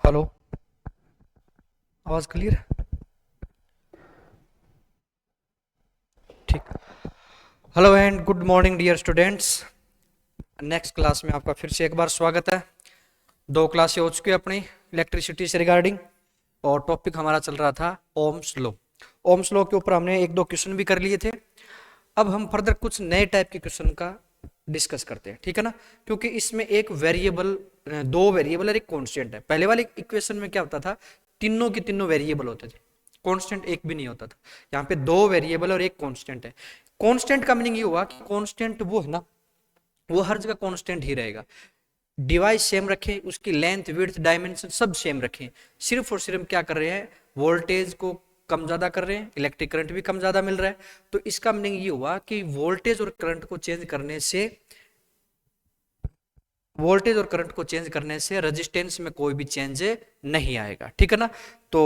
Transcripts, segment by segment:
Hello. आवाज clear है? ठीक। Hello and good morning dear students. Next class में आपका फिर से एक बार स्वागत है। दो क्लासें हो चुकी है अपनी इलेक्ट्रिसिटी से रिगार्डिंग, और टॉपिक हमारा चल रहा था ओम्स लॉ। ओम्स लॉ के ऊपर हमने एक दो क्वेश्चन भी कर लिए थे। अब हम फर्दर कुछ नए टाइप के क्वेश्चन का डिस्कस करते हैं, ठीक है ना। क्योंकि इसमें एक वेरिएबल, दो वेरिएबल और एक कांस्टेंट है। पहले वाले इक्वेशन में क्या होता था, तीनों के तीनों वेरिएबल होते थे, कांस्टेंट एक भी नहीं होता था। यहाँ पे दो वेरिएबल और एक कांस्टेंट है। कांस्टेंट का मीनिंग ये हुआ कि कांस्टेंट वो है ना, वो हर जगह कांस्टेंट ही रहेगा। डिवाइस सेम रखें, उसकी लेंथ विड्थ डायमेंशन सब सेम रखें, सिर्फ और सिर्फ क्या कर रहे हैं, वोल्टेज को कम ज्यादा कर रहे हैं, इलेक्ट्रिक करंट भी कम ज्यादा मिल रहा है। तो इसका मीनिंग ये हुआ कि वोल्टेज और करंट को चेंज करने से रेजिस्टेंस में कोई भी चेंज नहीं आएगा, ठीक है ना। तो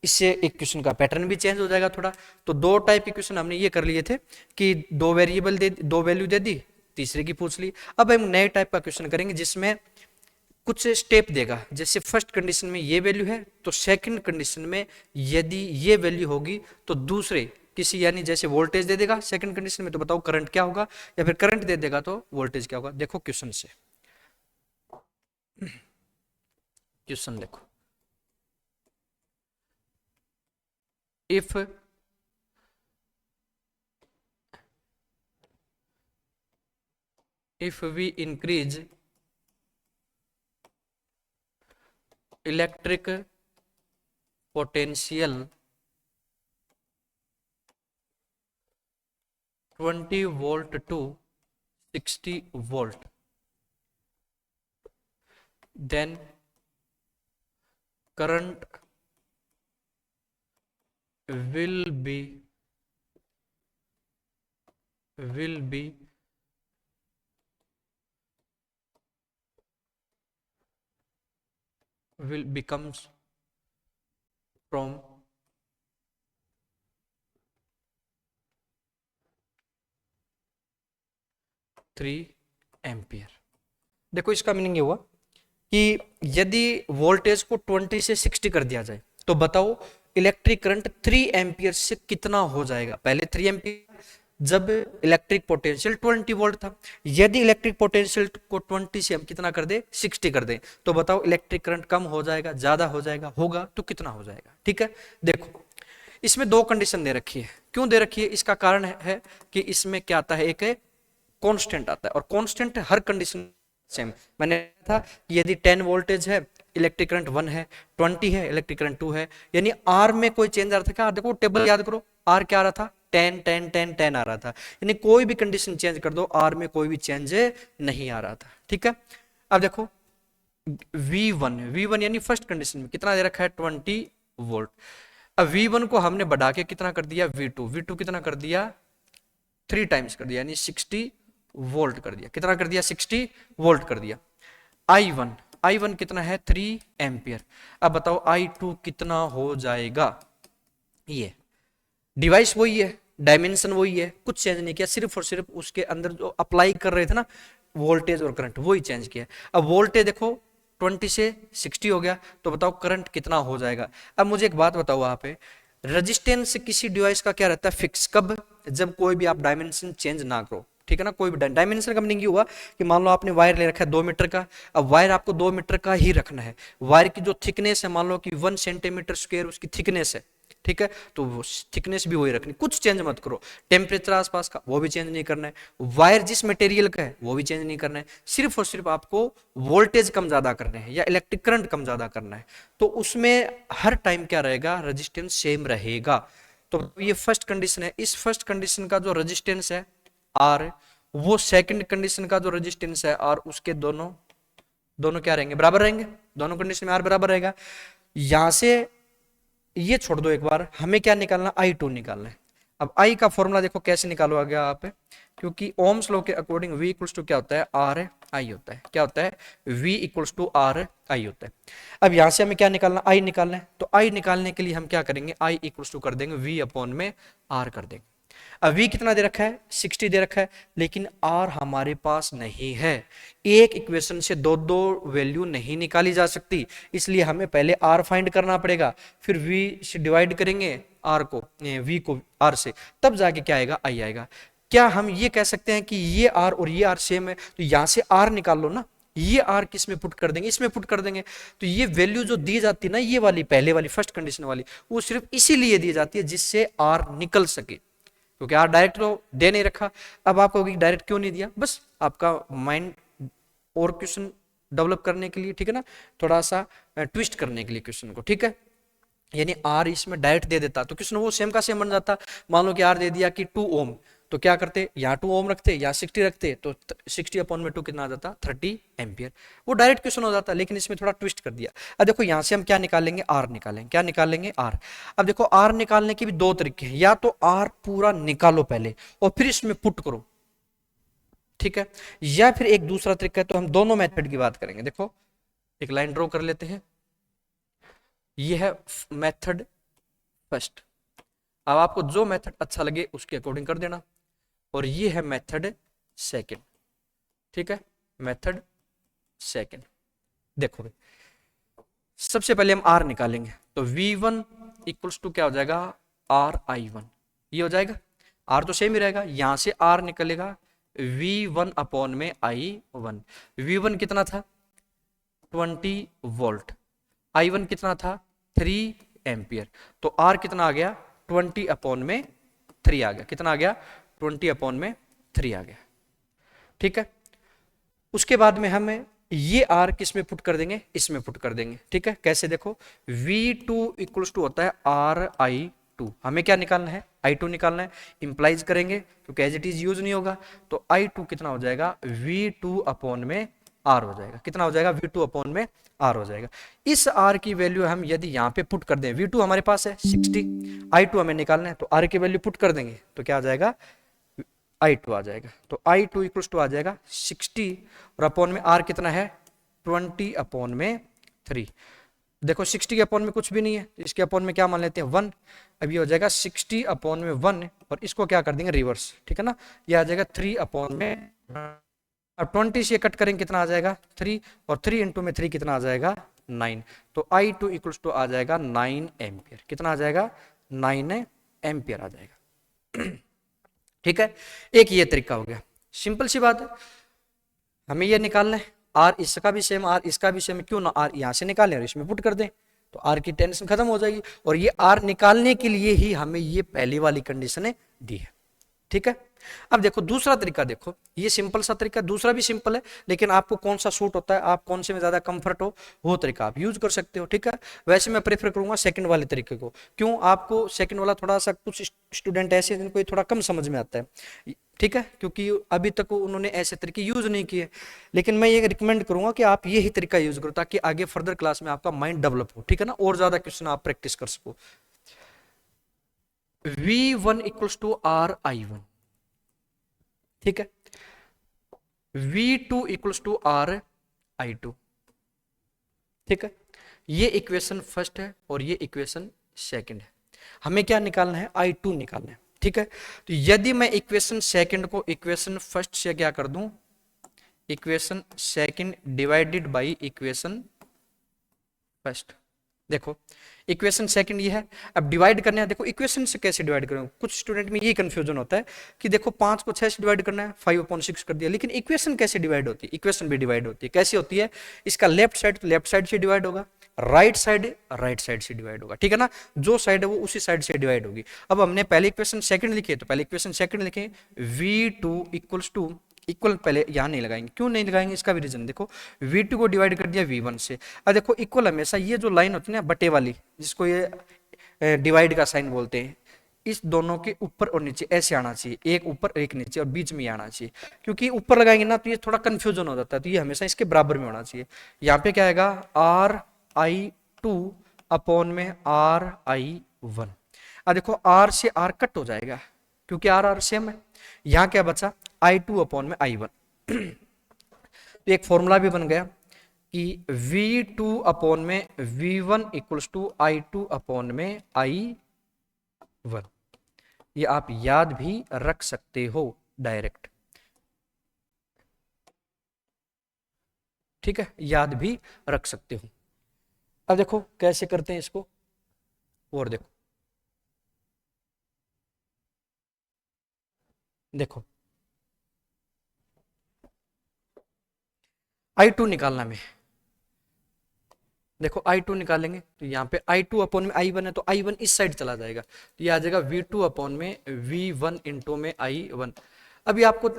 इससे एक क्वेश्चन का पैटर्न भी चेंज हो जाएगा थोड़ा। तो दो टाइप के क्वेश्चन हमने ये कर लिए थे कि दो वेरिएबल दे, दो वैल्यू दे दी, तीसरे की पूछ ली। अब हम नए टाइप का क्वेश्चन करेंगे जिसमें कुछ स्टेप देगा। जैसे फर्स्ट कंडीशन में ये वैल्यू है तो सेकंड कंडीशन में यदि ये वैल्यू होगी तो दूसरे किसी, यानी जैसे वोल्टेज दे देगा सेकंड कंडीशन में, तो बताओ करंट क्या होगा, या फिर करंट दे देगा तो वोल्टेज क्या होगा। देखो क्वेश्चन से, क्वेश्चन देखो। If we increase electric potential 20 volt to 60 volt, then current will be becomes from 3 ampere. देखो इसका मीनिंग ये हुआ कि यदि वोल्टेज को 20 से 60 कर दिया जाए तो बताओ इलेक्ट्रिक करंट 3 एम्पियर से कितना हो जाएगा। पहले 3 एम्पियर जब इलेक्ट्रिक पोटेंशियल 20 वोल्ट था। यदि इलेक्ट्रिक पोटेंशियल को 20 से हम कितना कर दे, 60 कर दे, तो बताओ इलेक्ट्रिक करंट कम हो जाएगा, ज्यादा हो जाएगा, होगा तो कितना हो जाएगा। ठीक है, देखो इसमें दो कंडीशन दे रखी है। क्यों दे रखी है, इसका कारण है कि इसमें क्या आता है, एक कांस्टेंट आता है, और कांस्टेंट हर कंडीशन सेम। मैंने था कि यदि 10 वोल्टेज है, इलेक्ट्रिक करंट 1 है, 20 है, इलेक्ट्रिक करंट 2 है, यानी आर में कोई चेंज आ रहा था क्या। देखो टेबल याद करो, आर क्या आ रहा था, 10 10 10 10 आ रहा था। यानी कोई भी कंडीशन चेंज कर दो, आर में कोई भी चेंज नहीं आ रहा था। ठीक है, अब देखो V1 यानी फर्स्ट कंडीशन में कितना दे रखा है, 20 वोल्ट। अब V1 को हमने बढ़ा के कितना कर दिया, V2 कितना कर दिया, 3 टाइम्स कर दिया, यानी 60 वोल्ट कर दिया। कितना कर दिया, 60 वोल्ट कर दिया। I1 कितना है, 3 एम्पियर। अब बताओ I2 कितना हो जाएगा। ये डिवाइस वही है, डायमेंशन वही है, कुछ चेंज नहीं किया, सिर्फ और सिर्फ उसके अंदर जो अप्लाई कर रहे थे ना वोल्टेज और करंट, वही चेंज किया। अब वोल्टेज देखो 20 से 60 हो गया, तो बताओ करंट कितना हो जाएगा। अब मुझे एक बात बताओ, वहां पे रेजिस्टेंस किसी डिवाइस का क्या रहता है, फिक्स। कब, जब कोई भी आप डायमेंशन चेंज ना करो, ठीक है ना। कोई भी डायमेंशन का मीनिंग ये हुआ कि मान लो आपने वायर ले रखा है 2 मीटर का, अब वायर आपको 2 मीटर का ही रखना है। वायर की जो थिकनेस है, मान लो कि 1 सेंटीमीटर स्क्वायर उसकी थिकनेस है, ठीक है, तो वो थिकनेस भी वही रखनी, कुछ चेंज मत करो। टेम्परेचर आसपास का वो भी चेंज नहीं करना है, वायर जिस मटेरियल का है वो भी चेंज नहीं करना है, सिर्फ और सिर्फ आपको वोल्टेज कम ज्यादा करने हैं या इलेक्ट्रिक करंट कम ज्यादा करना है। तो उसमें हर टाइम क्या रहेगा, रेजिस्टेंस सेम रहेगा। तो ये फर्स्ट कंडीशन है। इस फर्स्ट कंडीशन का जो रेजिस्टेंस है आर, वो सेकंड कंडीशन का जो रेजिस्टेंस है आर, उसके दोनों दोनों क्या रहेंगे, बराबर रहेंगे। दोनों कंडीशन में आर बराबर रहेगा। यहां से ये छोड़ दो, एक बार हमें क्या निकालना, I2 निकालना है। अब I का फॉर्मूला देखो कैसे निकालोगे आप, क्योंकि ओम्स लॉ के अकॉर्डिंग V इक्वल्स टू क्या होता है, आर आई होता है। क्या होता है, V equals to R I होता है। अब यहां से हमें क्या निकालना, I निकालना है। तो I निकालने के लिए हम क्या करेंगे, I इक्वल्स टू कर देंगे V अपॉन में R कर देंगे। अब v कितना दे रखा है 60 दे रखा है, लेकिन r हमारे पास नहीं है। एक इक्वेशन से दो दो वैल्यू नहीं निकाली जा सकती, इसलिए हमें पहले r फाइंड करना पड़ेगा, फिर v से डिवाइड करेंगे r को, v को r से, तब जाके क्या आएगा i आएगा। क्या हम ये कह सकते हैं कि ये r और ये r सेम है, तो यहां से r निकाल लो ना, ये r किस में पुट कर देंगे, इसमें पुट कर देंगे। तो ये वैल्यू जो दी जाती है ना, ये वाली पहले वाली फर्स्ट कंडीशन वाली, वो सिर्फ इसीलिए दी जाती है जिससे r निकल सके, क्योंकि r डायरेक्ट तो दे नहीं रखा। अब आप कहोगे डायरेक्ट क्यों नहीं दिया, बस आपका माइंड और क्वेश्चन डेवलप करने के लिए, ठीक है ना, थोड़ा सा ट्विस्ट करने के लिए क्वेश्चन को, ठीक है। यानी r इसमें डायरेक्ट दे देता तो क्वेश्चन वो सेम का सेम बन जाता। मान लो कि r दे दिया कि 2 ओम, तो क्या करते, यहाँ 2 ओम रखते, यहाँ 60 रखते, तो 60 अपॉन में 2 कितना आ जाता 30 एम्पियर, वो डायरेक्ट क्वेश्चन हो जाता। लेकिन इसमें थोड़ा ट्विस्ट कर दिया। अब देखो यहाँ से हम क्या निकालेंगे, आर निकालेंगे। क्या निकालेंगे, आर। अब देखो आर निकालने के भी दो तरीके हैं, या तो आर पूरा निकालो पहले और फिर इसमें पुट करो, ठीक है, या फिर एक दूसरा तरीका है। तो हम दोनों मेथड की बात करेंगे। देखो एक लाइन ड्रॉ कर लेते हैं, ये है मेथड फर्स्ट। अब आपको जो मेथड अच्छा लगे उसके अकॉर्डिंग कर देना, और ये है मेथड सेकंड, ठीक है, मेथड सेकंड। देखो भाई सबसे पहले हम आर निकालेंगे, तो V1 इक्वल्स टू क्या हो जाएगा, RI1, ये हो जाएगा। आर तो सेम ही रहेगा, यहां से आर निकलेगा V1 अपॉन में I1। V1 कितना था 20 वोल्ट, I1 कितना था 3 एम्पियर, तो आर कितना आ गया 20 अपॉन में 3 आ गया। कितना आ गया 20 अपॉन में 3 आ गया, ठीक है। उसके बाद में हमें ये R किस में पुट कर देंगे, इसमें पुट कर देंगे, ठीक है। कैसे, देखो V2 इक्वल्स टू होता है RI2, हमें क्या निकालना है, I2 निकालना है। इंप्लाइज करेंगे क्योंकि एज इट इज यूज नहीं होगा, तो I2 कितना हो जाएगा V2 अपॉन में R हो जाएगा। कितना हो जाएगा V2 अपॉन में R हो जाएगा। इस R की वैल्यू हम यदि यहाँ पे पुट कर दें, V2 हमारे पास है 60, I2 हमें निकालना है, तो R की वैल्यू पुट कर देंगे तो क्या आ जाएगा I2 आ जाएगा। तो I2 इक्वल्स टू आ जाएगा 60, और अपॉन में R कितना है 20 अपॉन में 3। देखो 60 के अपॉन में कुछ भी नहीं है, इसके अपॉन में क्या मान लेते हैं 1। अब ये हो जाएगा 60 अपॉन में 1, और इसको क्या कर देंगे रिवर्स, ठीक है ना, ये आ जाएगा 3 अपॉन में। अब 20 से कट करेंगे कितना आ जाएगा 3, और 3 इंटू में 3 कितना आ जाएगा 9। तो I2 इक्वल्स टू आ जाएगा 9 एम्पियर। कितना आ जाएगा 9 एम्पियर आ जाएगा, ठीक है। एक ये तरीका हो गया, सिंपल सी बात है। हमें ये निकालना है आर इसका भी सेम, आर इसका भी सेम, क्यों ना आर यहां से निकालें और इसमें पुट कर दें, तो आर की टेंशन खत्म हो जाएगी। और ये आर निकालने के लिए ही हमें ये पहली वाली कंडीशन दी है, ठीक है। अब देखो दूसरा तरीका, देखो ये सिंपल सा तरीका, दूसरा भी सिंपल है, लेकिन आपको कौन सा सूट होता है, आप कौन से में ज्यादा कंफर्ट हो, वो तरीका आप यूज कर सकते हो, ठीक है। वैसे मैं प्रेफर करूंगा सेकंड वाले तरीके को। क्यों, आपको सेकंड वाला थोड़ा सा, कुछ स्टूडेंट ऐसे हैं जिनको थोड़ा कम समझ में आता है, ठीक है, क्योंकि अभी तक उन्होंने ऐसे तरीके यूज नहीं किए। लेकिन मैं ये रिकमेंड करूंगा कि आप यही तरीका यूज करो, ताकि आगे फर्दर क्लास में आपका माइंड डेवलप हो, ठीक है ना, और ज्यादा क्वेश्चन आप प्रैक्टिस कर सको। V1 इक्वल्स टू RI1, ठीक है। V2 इक्वल्स टू RI2, ठीक है। ये इक्वेशन फर्स्ट है और ये इक्वेशन सेकंड है। हमें क्या निकालना है, I2 निकालना है, ठीक है। तो यदि मैं इक्वेशन सेकंड को इक्वेशन फर्स्ट से क्या कर दूं, equation second divided by equation first. देखो इक्वेशन सेकंड ये है, अब डिवाइड करना है। देखो इक्वेशन से कैसे डिवाइड करें, कुछ स्टूडेंट में ये कंफ्यूजन होता है कि देखो 5 को 6 से डिवाइड करना है, 5/6 कर दिया, लेकिन इक्वेशन कैसे डिवाइड होती है, इक्वेशन भी डिवाइड होती है। कैसे होती है, इसका लेफ्ट साइड तो लेफ्ट साइड से डिवाइड होगा, राइट साइड से डिवाइड होगा, ठीक है ना, जो साइड है वो उसी साइड से डिवाइड होगी। अब हमने पहले इक्वेशन सेकंड लिखी है, तो पहले इक्वेशन सेकंड लिखे V2 इक्वल्स टू, इक्वल पहले यहां नहीं लगाएंगे, क्यों नहीं लगाएंगे, इसका भी रीजन देखो, V2 को डिवाइड कर दिया V1 से। अब देखो इक्वल हमेशा ये जो लाइन होती है ना बटे वाली, जिसको ये डिवाइड का साइन बोलते हैं, इस दोनों के ऊपर और नीचे ऐसे आना चाहिए, एक ऊपर एक नीचे, और बीच में आना चाहिए। क्योंकि ऊपर लगाएंगे ना तो ये थोड़ा कंफ्यूजन हो जाता है, तो ये हमेशा इसके बराबर में होना चाहिए। यहाँ पे क्या आएगा RI2 अपॉन में RI1। अब देखो R से R कट हो जाएगा क्योंकि R सेम है। यहाँ क्या बचा I2 अपॉन में I1। तो एक फॉर्मूला भी बन गया कि V2 अपॉन में V1 equals to I2 upon में I1। ये आप याद भी रख सकते हो डायरेक्ट, ठीक है, याद भी रख सकते हो। अब देखो कैसे करते हैं इसको, और देखो देखो I2 निकालना में, देखो I2 निकालेंगे तो यहाँ पे I2 अपॉन में I1 है, तो I1 इस साइड चला जाएगा, तो ये आ जाएगा V2 अपॉन में V1 इंटू में I1। अभी आपको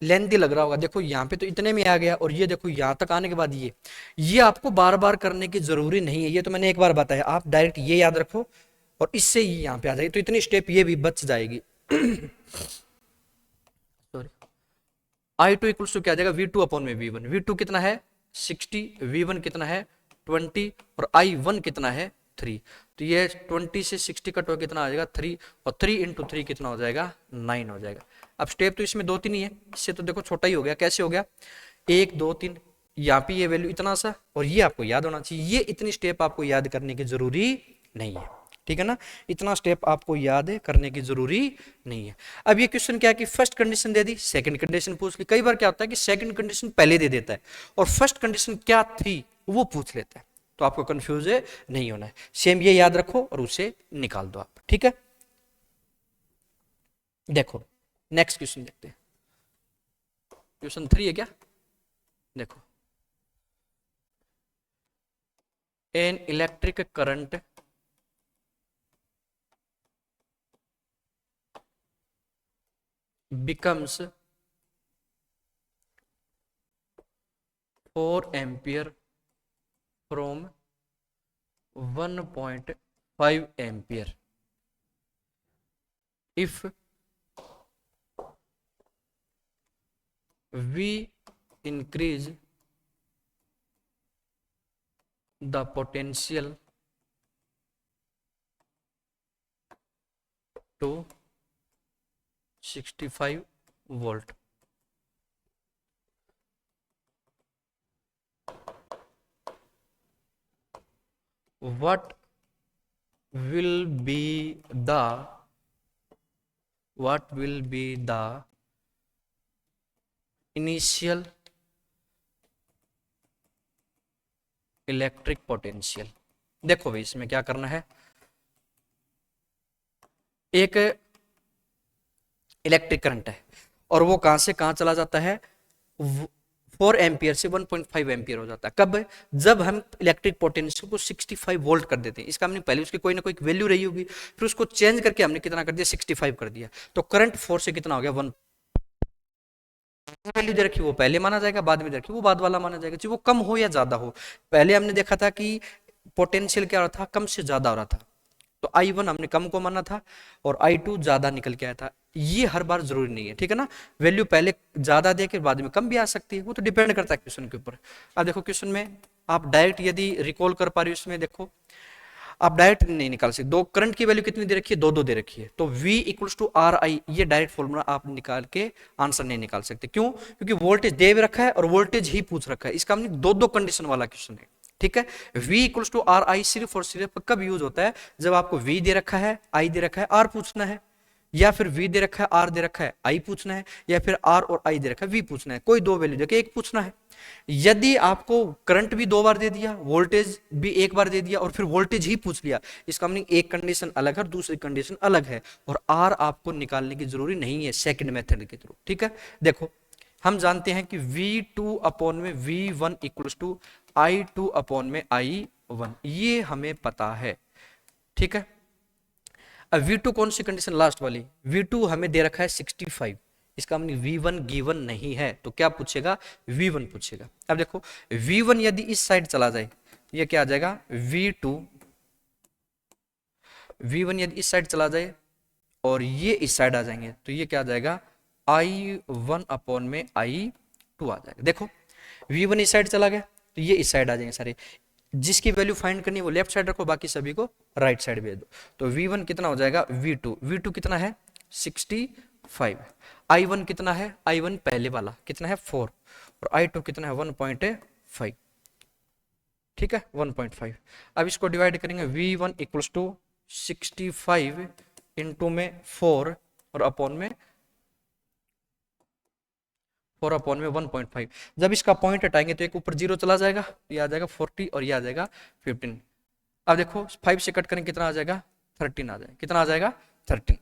लेंथी लग रहा होगा, देखो यहाँ पे तो इतने में आ गया, और ये देखो यहाँ तक आने के बाद ये आपको बार बार करने की जरूरी नहीं है, ये तो मैंने एक बार बताया, आप डायरेक्ट ये याद रखो और इससे ही यहाँ पे आ जाएगी, तो इतनी स्टेप ये भी बच जाएगी। सॉरी, I2 इक्वल्स टू क्या आ जाएगा, V2 अपॉन में V1, V2 कितना है 60, V1 कितना है 20, और I1 कितना है 3, तो ये 20 से 60 कट हो कितना आ जाएगा 3, और 3 इंटू 3 कितना हो जाएगा 9 हो जाएगा। अब स्टेप तो इसमें 2-3 ही है, इससे तो देखो छोटा ही हो गया, कैसे हो गया 1 2 3, यहाँ पे ये वैल्यू इतना सा, और ये आपको याद होना चाहिए, ये इतनी स्टेप आपको याद करने की जरूरी नहीं है, ठीक है ना, इतना स्टेप आपको याद करने की जरूरी नहीं है। अब ये क्वेश्चन क्या है कि फर्स्ट कंडीशन दे दी, सेकंड कंडीशन पूछ ली, कई बार क्या होता है कि सेकंड कंडीशन पहले दे देता है और फर्स्ट कंडीशन क्या थी वो पूछ लेता है, तो आपको कंफ्यूज नहीं होना है, सेम ये याद रखो और उसे निकाल दो आप, ठीक है। देखो नेक्स्ट क्वेश्चन देखते हैं, क्वेश्चन 3 है क्या, देखो an electric current becomes 4 ampere from 1.5 ampere if we increase the potential to 65 volt. What will be the initial electric potential. देखो भाई इसमें क्या करना है, एक इलेक्ट्रिक करंट है और वो कहां से कहां चला जाता है, 4 एम्पियर से 1.5 एम्पियर हो जाता है। कब, जब हम इलेक्ट्रिक पोटेंशियल को 65 वोल्ट कर देते हैं, इसका हमने पहले उसकी कोई ना कोई वैल्यू रही होगी, फिर उसको चेंज करके हमने कितना कर दिया 65 कर दिया, तो करंट 4 से कितना हो गया 1। वैल्यू दे रखी वो पहले माना जाएगा, बाद में दे रखी वो बाद वाला माना जाएगा, चाहे वो कम हो या ज्यादा हो। पहले हमने देखा था कि पोटेंशियल क्या हो रहा था, कम से ज्यादा हो रहा था, तो I1 हमने कम को माना था और I2 ज्यादा निकल के आया था। ये हर बार जरूरी नहीं है, ठीक है ना, वैल्यू पहले ज्यादा दे के बाद में कम भी आ सकती है, वो तो डिपेंड करता है क्वेश्चन के ऊपर। अब देखो क्वेश्चन में आप डायरेक्ट यदि रिकॉल कर पा रहे हो, इसमें देखो आप डायरेक्ट नहीं निकाल सकते, दो करंट की वैल्यू कितनी दे रखी है, दो दे रखी है, तो V इक्वल्स टू RI, ये डायरेक्ट फॉर्मूला आप निकाल के आंसर नहीं निकाल सकते। क्यों, क्योंकि वोल्टेज दे रखा है और वोल्टेज ही पूछ रखा है, इसका हमने दो कंडीशन वाला क्वेश्चन है, ठीक है। V इक्वल्स टू RI सिर्फ और सिर्फ कब यूज होता है, जब आपको V दे रखा है, I दे रखा है, R पूछना है, या फिर V दे रखा है, R दे रखा है, I पूछना है, या फिर R और I दे रखा है, V पूछना है, कोई दो वैल्यू देके एक पूछना है। यदि आपको करंट भी 2 बार दे दिया, वोल्टेज भी 1 बार दे दिया और फिर वोल्टेज ही पूछ लिया, इसका मीनिंग एक कंडीशन अलग है और दूसरी कंडीशन अलग है, और R आपको निकालने की जरूरी नहीं है सेकंड मेथड के थ्रू, ठीक है। देखो हम जानते हैं कि V2 अपॉन में V1 equals to I2 upon में I1, ये हमें पता है, ठीक है। अब V2 कौन सी कंडीशन, लास्ट वाली, V2 हमें दे रखा है 65, इसका हमने V1 गिवन नहीं है, तो क्या पूछेगा V1 पूछेगा। अब देखो V1 यदि इस साइड चला जाए, ये क्या आ जाएगा V1 यदि इस साइड चला जाए और ये इस साइड आ जाएंगे, तो ये क्या आ जाएगा I1 अपॉन में I2 आ जाएगा। देखो V1 इस साइड चला गया तो ये इस साइड आ जाएंगे सारे, जिसकी वैल्यू फाइंड करनी है वो लेफ्ट साइड रखो, बाकी सभी को राइट साइड भेज दो, तो V1 कितना हो जाएगा V2 कितना है 65, I1 कितना है, I1 पहले वाला कितना है 4, और I2 कितना है 1.5, ठीक है 1.5। अब इसको डिवाइड करेंगे, V1 इक्वल्स टू 65 इंटू में 4, और अपॉन में 1.5। जब इसका पॉइंट हटाएंगे तो एक ऊपर 0 चला जाएगा, ये आ जाएगा 40 और ये आ जाएगा 15। अब देखो 5 से कट करेंगे कितना आ जाएगा, 13 आ जाएगा। कितना आ जाएगा, 13।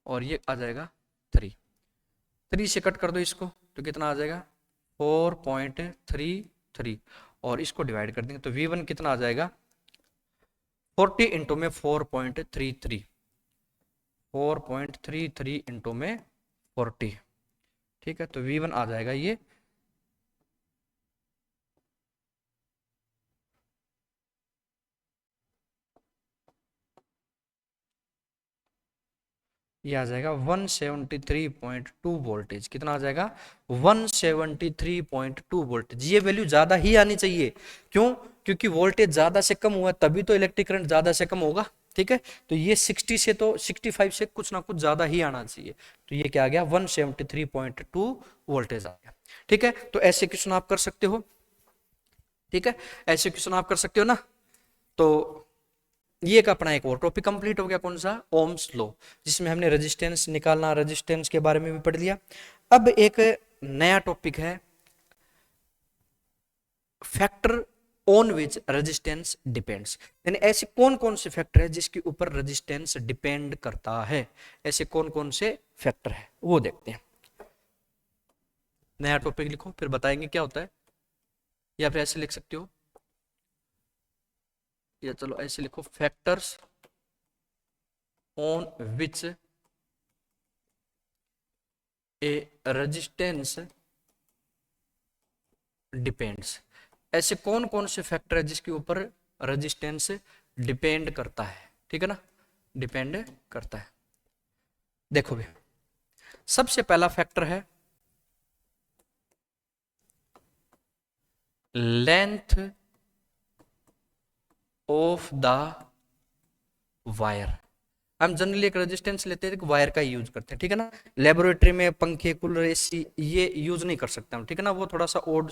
और ये आ जाएगा 3 से कट कर दो इसको तो कितना आ जाएगा, 4.33। और इसको डिवाइड कर देंगे तो V1 कितना आ जाएगा, 40 इंटू में 4.33, 4.33 इंटू में 40। ठीक है, तो V1 आ जाएगा ये आ जाएगा 173.2 वोल्टेज। कितना आ जाएगा, 173.2 वोल्टेज। ये वैल्यू ज्यादा ही आनी चाहिए। क्यों, क्योंकि वोल्टेज ज्यादा से कम हुआ तभी तो इलेक्ट्रिक करंट ज्यादा से कम होगा। ठीक है, तो ये 60 से तो 65 से कुछ ना कुछ ज्यादा ही आना चाहिए। तो ये क्या आ गया, 173.2 वोल्टेज आ गया। ठीक है, तो ऐसे क्वेश्चन आप कर सकते हो। ठीक है, ऐसे क्वेश्चन आप कर सकते हो ना। तो ये एक अपना एक और टॉपिक कंप्लीट हो गया, कौन सा, ओम्स लॉ, जिसमें हमने रेजिस्टेंस निकालना, रेजिस्टेंस के बारे में भी पढ़ लिया। अब एक नया टॉपिक है, factor on which resistance depends. यानी ऐसे कौन कौन से फैक्टर है जिसके ऊपर रेजिस्टेंस डिपेंड करता है, ऐसे कौन कौन से फैक्टर है वो देखते हैं। नया टॉपिक लिखो फिर बताएंगे क्या होता है, या फिर ऐसे लिख सकते हो, या चलो ऐसे लिखो, factors on which A resistance depends. ऐसे कौन कौन से फैक्टर है जिसके ऊपर रेजिस्टेंस डिपेंड करता है। ठीक है ना, डिपेंड करता है। देखो भी, सबसे पहला फैक्टर है लेंथ ऑफ द वायर। हम जनरली एक रेजिस्टेंस लेते हैं, वायर का यूज करते हैं। ठीक है ना, लेबोरेटरी में पंखे, कूलर, एसी ये यूज नहीं कर सकते हम। ठीक है ना, वो थोड़ा सा ओड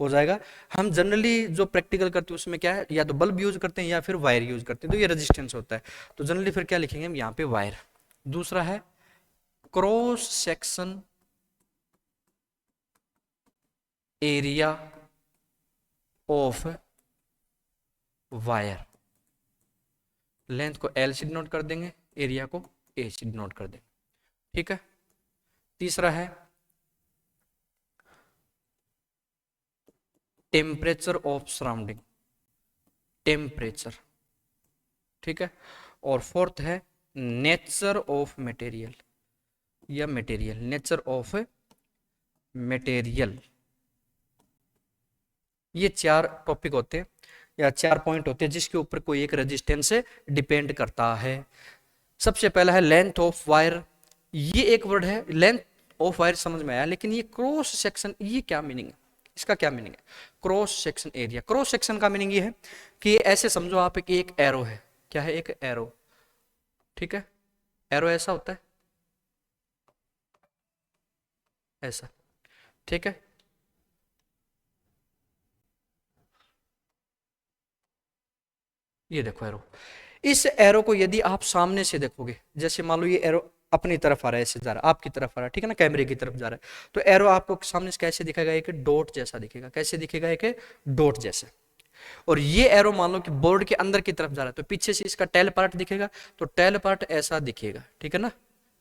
हो जाएगा। हम जनरली जो प्रैक्टिकल करते हैं उसमें क्या है, या तो बल्ब यूज करते हैं या फिर वायर यूज करते हैं, तो ये रेजिस्टेंस होता है। तो जनरली फिर क्या लिखेंगे हम यहाँ पे, वायर। दूसरा है cross section area of wire. Length को L से डिनोट कर देंगे, एरिया को A से डिनोट कर देंगे। ठीक है, तीसरा है टेम्परेचर ऑफ सराउंडिंग, टेम्परेचर। ठीक है, और फोर्थ है नेचर ऑफ मटेरियल, या मटेरियल, नेचर ऑफ मटेरियल। ये 4 टॉपिक होते हैं या 4 पॉइंट होते हैं जिसके ऊपर कोई एक रेजिस्टेंस डिपेंड करता है। सबसे पहला है लेंथ ऑफ वायर। ये एक वर्ड है, लेंथ ऑफ वायर समझ में आया, लेकिन ये क्रॉस सेक्शन, ये क्या मीनिंग है, इसका क्या मीनिंग है, cross section area. Cross section का मीनिंग ये है कि ऐसे समझो आप कि एक एरो है। क्या है, एक एरो। ठीक है, एरो ऐसा होता है, ऐसा। ठीक है, ये देखो एरो। इस एरो को यदि आप सामने से देखोगे, जैसे मान लो ये एरो अपनी तरफ आ रहा है, ऐसे जा रहा है, आपकी तरफ आ रहा है, ठीक है ना, कैमरे की तरफ जा रहा है, तो एरो आपको सामने से कैसे दिखेगा, एक डॉट जैसा दिखेगा। कैसे दिखेगा, एक डॉट जैसे। और ये एरो मान लो कि बोर्ड के अंदर की तरफ जा रहा है, तो पीछे से इसका टेल पार्ट दिखेगा, तो टेल पार्ट ऐसा दिखेगा। ठीक है ना,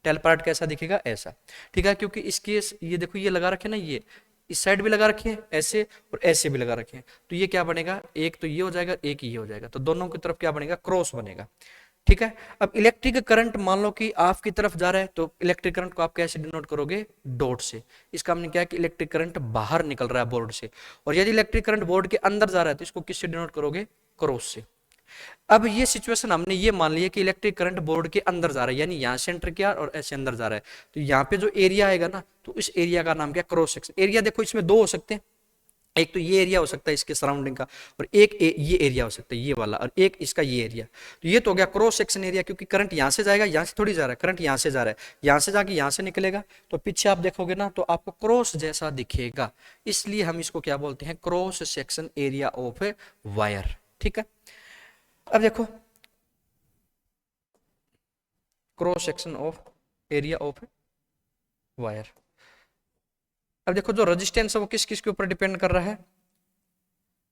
टेल पार्ट कैसा दिखेगा, ऐसा। ठीक है, क्योंकि इसके ये देखो ये लगा रखे ना, ये इस साइड भी लगा रखे हैं ऐसे, और ऐसे भी लगा रखे हैं, तो ये क्या बनेगा, एक तो ये हो जाएगा, एक ये हो जाएगा, तो दोनों की तरफ क्या बनेगा, क्रॉस बनेगा। ठीक है, अब इलेक्ट्रिक करंट मान लो कि आपकी तरफ जा रहा है, तो इलेक्ट्रिक करंट को आप कैसे डिनोट करोगे, डॉट से। इसका मतलब क्या है कि इलेक्ट्रिक करंट बाहर निकल रहा है बोर्ड से। और यदि इलेक्ट्रिक करंट बोर्ड के अंदर जा रहा है तो इसको किससे डिनोट करोगे, क्रॉस से। अब ये सिचुएशन हमने ये मान लिया कि इलेक्ट्रिक करंट बोर्ड के अंदर जा रहा है, यानी यहाँ से एंटर किया और ऐसे अंदर जा रहा है, तो यहाँ पे जो एरिया आएगा ना, तो इस एरिया का नाम क्या, क्रॉस सेक्शन एरिया। देखो इसमें 2 हो सकते हैं, एक तो ये एरिया हो सकता है इसके सराउंडिंग का, और एक ये एरिया हो सकता है ये वाला, और एक इसका ये एरिया। तो ये तो हो गया क्रॉस सेक्शन एरिया, क्योंकि करंट यहाँ से जाएगा, यहाँ से थोड़ी जा रहा है, करंट यहाँ से जा रहा है, यहाँ से जाके यहाँ से निकलेगा, तो पीछे आप देखोगे ना तो आपको क्रॉस जैसा दिखेगा, इसलिए हम इसको क्या बोलते हैं, cross section area of wire. ठीक है, अब देखो cross section of area of wire. अब देखो जो रेजिस्टेंस है वो किस किस के ऊपर डिपेंड कर रहा है,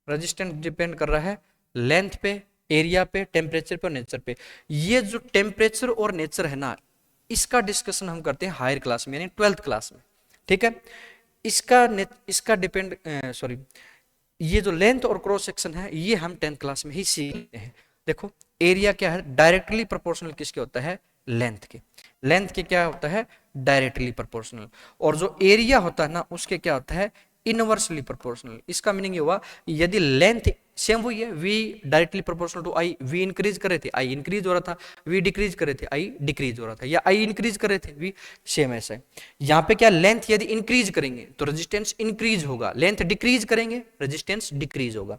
रेजिस्टेंस डिपेंड कर रहा है लेंथ पे, एरिया पे, टेम्परेचर पे और नेचर पे। ये जो टेम्परेचर और नेचर है ना, इसका डिस्कशन हम करते हैं हायर क्लास में यानी 12th क्लास में, ठीक है। इसका डिपेंड सॉरी, ये जो लेंथ और क्रॉस सेक्शन है ये हम 10th क्लास में ही सीखते हैं। देखो एरिया क्या है, डायरेक्टली प्रोपोर्शनल किसके होता है, लेंथ के। लेंथ के क्या होता है, डायरेक्टली प्रोपोर्शनल। और जो एरिया होता है ना उसके क्या होता है, इनवर्सली प्रोपोर्शनल। इसका मीनिंग ये हुआ यदि लेंथ सेम वही है, V directly proportional to I, V increase करे थे आई इंक्रीज हो रहा था, वी डिक्रीज करे थे आई डिक्रीज हो रहा था, या आई इंक्रीज करे थे वी, सेम ऐसा है। यहाँ पे क्या, लेंथ यदि इंक्रीज करेंगे तो रेजिस्टेंस इंक्रीज होगा, लेंथ डिक्रीज करेंगे रेजिस्टेंस डिक्रीज होगा।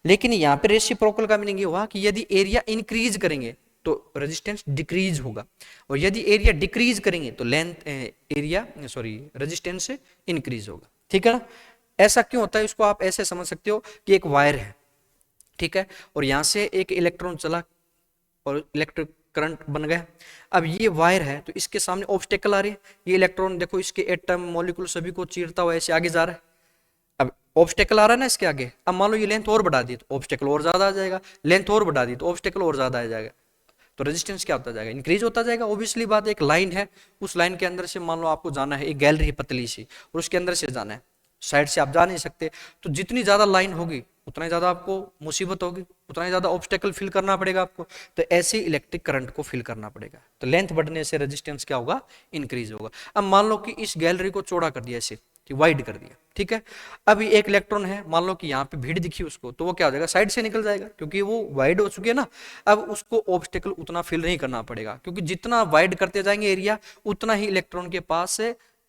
लेकिन यहाँ पे रेसिप्रोकल का मीनिंग ये हुआ कि यदि एरिया इंक्रीज करेंगे तो रेजिस्टेंस डिक्रीज होगा, और यदि एरिया डिक्रीज करेंगे तो length area sorry resistance increase होगा, ठीक है ना। ऐसा क्यों होता है, इसको आप ऐसे समझ सकते हो कि एक वायर है, ठीक है, और यहां से एक इलेक्ट्रॉन चला और इलेक्ट्रिक करंट बन गया। अब ये वायर है तो इसके सामने ऑब्स्टेकल आ रहे हैं, ये इलेक्ट्रॉन देखो इसके एटम मॉलिक्यूल सभी को चीरता हुआ ऐसे आगे जा रहा है। अब ऑब्स्टेकल आ रहा है ना इसके आगे, अब मान लो ये लेंथ और बढ़ा दी तो ऑब्स्टेकल और ज्यादा आ जाएगा, लेंथ और बढ़ा दी तो ऑब्स्टेकल और ज्यादा आ जाएगा, तो रेजिस्टेंस क्या होता जाएगा, इंक्रीज होता जाएगा। ऑब्वियसली बात, एक लाइन है, उस लाइन के अंदर से मान लो आपको जाना है, एक गैलरी है पतली सी और उसके अंदर से जाना है, साइड से आप जा नहीं सकते, तो जितनी ज्यादा लाइन होगी उतना ही ज्यादा आपको मुसीबत होगी, उतना ही ज्यादा ऑब्स्टेकल फिल करना पड़ेगा आपको, तो ऐसे इलेक्ट्रिक करंट को फिल करना पड़ेगा। तो लेंथ बढ़ने से रेजिस्टेंस क्या होगा, इंक्रीज होगा। अब मान लो कि इस गैलरी को चौड़ा कर दिया, ऐसे कि वाइड कर दिया, ठीक है। अब एक इलेक्ट्रॉन है, मान लो कि यहाँ पे भीड़ दिखी उसको, तो वो क्या हो जाएगा, साइड से निकल जाएगा, क्योंकि वो वाइड हो चुकी है ना। अब उसको ऑब्स्टेकल उतना फिल नहीं करना पड़ेगा, क्योंकि जितना वाइड करते जाएंगे एरिया उतना ही इलेक्ट्रॉन के पास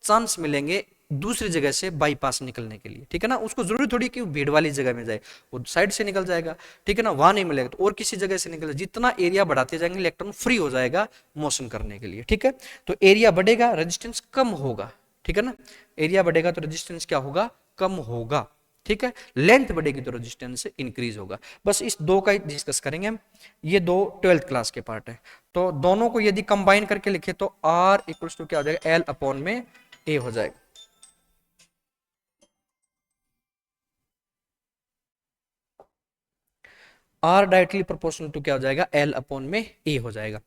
चांस मिलेंगे दूसरी जगह से बाईपास निकलने के लिए, ठीक है ना। उसको जरूरी थोड़ी कि वो भीड़ वाली जगह में जाए, वो साइड से निकल जाएगा, ठीक है ना, वहां नहीं मिलेगा तो और किसी जगह से निकल जाए। जितना एरिया बढ़ाते जाएंगे इलेक्ट्रॉन फ्री हो जाएगा मोशन करने के लिए, ठीक है। तो एरिया बढ़ेगा रेजिस्टेंस कम होगा, ठीक है ना। एरिया बढ़ेगा तो रेजिस्टेंस क्या होगा, कम होगा, ठीक है। लेंथ बढ़ेगी तो रेजिस्टेंस इंक्रीज होगा। बस इस दो का डिस्कस करेंगे हम, ये दो 12th क्लास के पार्ट है। तो दोनों को यदि कंबाइन करके लिखे तो R इक्वल्स टू क्या हो जाएगा, L अपॉन में A हो जाएगा। R डायरेक्टली प्रोपोर्शनल टू क्या हो जाएगा, L अपॉन में A हो जाएगा।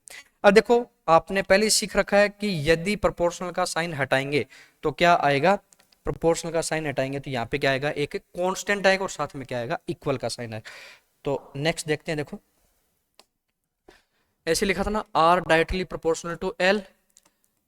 अब देखो आपने पहले ही सीख रखा है कि यदि प्रोपोर्शनल का साइन हटाएंगे तो क्या आएगा, प्रोपोर्शनल का साइन हटाएंगे तो यहाँ पे क्या आएगा, एक कांस्टेंट आएगा और साथ में क्या आएगा, इक्वल का साइन आएगा। तो नेक्स्ट देखते हैं, देखो ऐसे लिखा था ना, R directly proportional to L,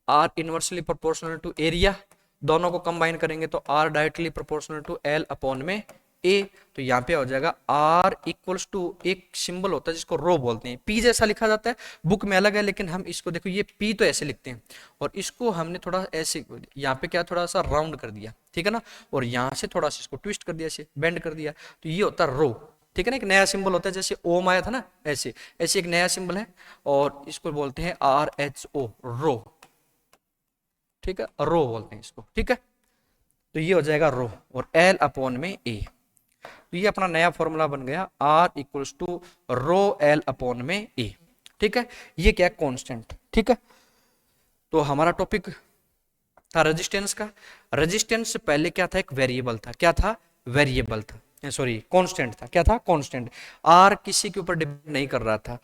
R inversely proportional to area, दोनों को कंबाइन करेंगे तो R directly proportional to L upon में A। तो यहाँ पे हो जाएगा R इक्वल्स टू, एक सिंबल होता है जिसको रो बोलते हैं, P जैसा लिखा जाता है, बुक में अलग है, लेकिन हम इसको देखो ये P तो ऐसे लिखते हैं और इसको हमने थोड़ा ऐसे यहाँ पे क्या थोड़ा सा राउंड कर दिया, ठीक है ना, और यहाँ से थोड़ा सा इसको ट्विस्ट कर दिया, ऐसे बेंड कर दिया, तो ये होता है रो, ठीक है ना। एक नया सिंबल होता है, जैसे ओम आया था ना, ऐसे ऐसे एक नया सिंबल है और इसको बोलते हैं RHO, रो, ठीक है, रो बोलते हैं इसको, ठीक है। तो ये हो जाएगा रो और L अपॉन में A। तो ये अपना नया फॉर्मूला बन गया, R equals to rho L upon में A, ठीक है। ये क्या है, कांस्टेंट, ठीक है। तो हमारा टॉपिक था रेजिस्टेंस का। रेजिस्टेंस से पहले क्या था, एक वेरिएबल था, क्या था, वेरिएबल था, सॉरी कांस्टेंट था, क्या था, कांस्टेंट। R किसी के ऊपर डिपेंड नहीं कर रहा था,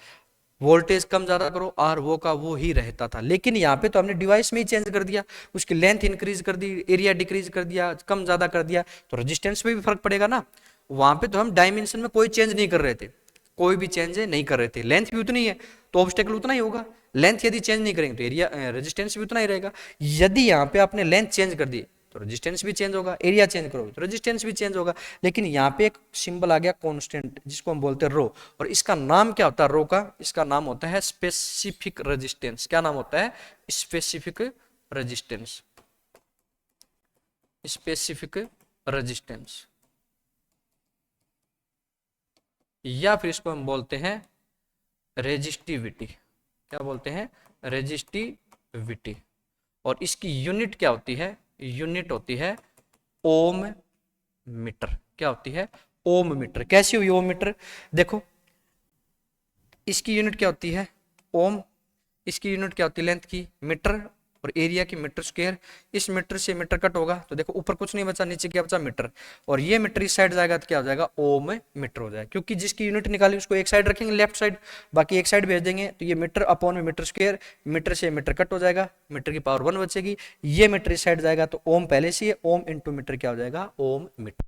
वोल्टेज कम ज्यादा करो R वो का वो ही रहता था। लेकिन यहाँ पे तो हमने डिवाइस में ही चेंज कर दिया, उसकी लेंथ इंक्रीज कर दी, एरिया डिक्रीज कर दिया, कम ज्यादा कर दिया, तो रेजिस्टेंस पे भी फर्क पड़ेगा ना। वहां पे तो हम डायमेंशन में कोई चेंज नहीं कर रहे थे, कोई भी चेंज नहीं कर रहे थे, लेंथ भी उतनी है तो ऑब्स्टेकल उतना ही होगा। लेंथ यदि चेंज नहीं करेंगे तो एरिया रेजिस्टेंस भी उतना ही रहेगा। यदि यहाँ पे आपने लेंथ चेंज कर दी तो रेजिस्टेंस भी चेंज होगा, एरिया चेंज करोगे तो रेजिस्टेंस भी चेंज होगा। लेकिन यहाँ पे एक सिंबल आ गया कांस्टेंट, जिसको हम बोलते हैं रो, और इसका नाम क्या होता है, रो का इसका नाम होता है स्पेसिफिक रेजिस्टेंस। क्या नाम होता है, स्पेसिफिक रेजिस्टेंस, स्पेसिफिक रेजिस्टेंस, या फिर इसको हम बोलते हैं रेजिस्टिविटी। क्या बोलते हैं, रेजिस्टिविटी। और इसकी यूनिट क्या होती है, यूनिट होती है ओम मीटर। क्या होती है, ओम मीटर। कैसी हुई ओम मीटर, देखो इसकी यूनिट क्या होती है, ओम, इसकी यूनिट क्या होती है लेंथ की, मीटर, और एरिया की मीटर स्क्वायर। इस मीटर से मीटर कट होगा तो देखो ऊपर कुछ नहीं बचा, नीचे क्या बचा, मीटर, और ये मीटर इस साइड जाएगा तो क्या हो जाएगा, ओम मीटर हो जाएगा, क्योंकि जिसकी यूनिट निकाली उसको एक साइड रखेंगे लेफ्ट साइड, बाकी एक साइड भेज देंगे, तो ये मीटर अपॉन में मीटर स्क्वायर, मीटर से मीटर कट हो जाएगा, मीटर की पावर 1 बचेगी, ये मीटर इस साइड जाएगा तो ओम पहले से ही है, ओम इंटू मीटर क्या हो जाएगा, ओम मीटर।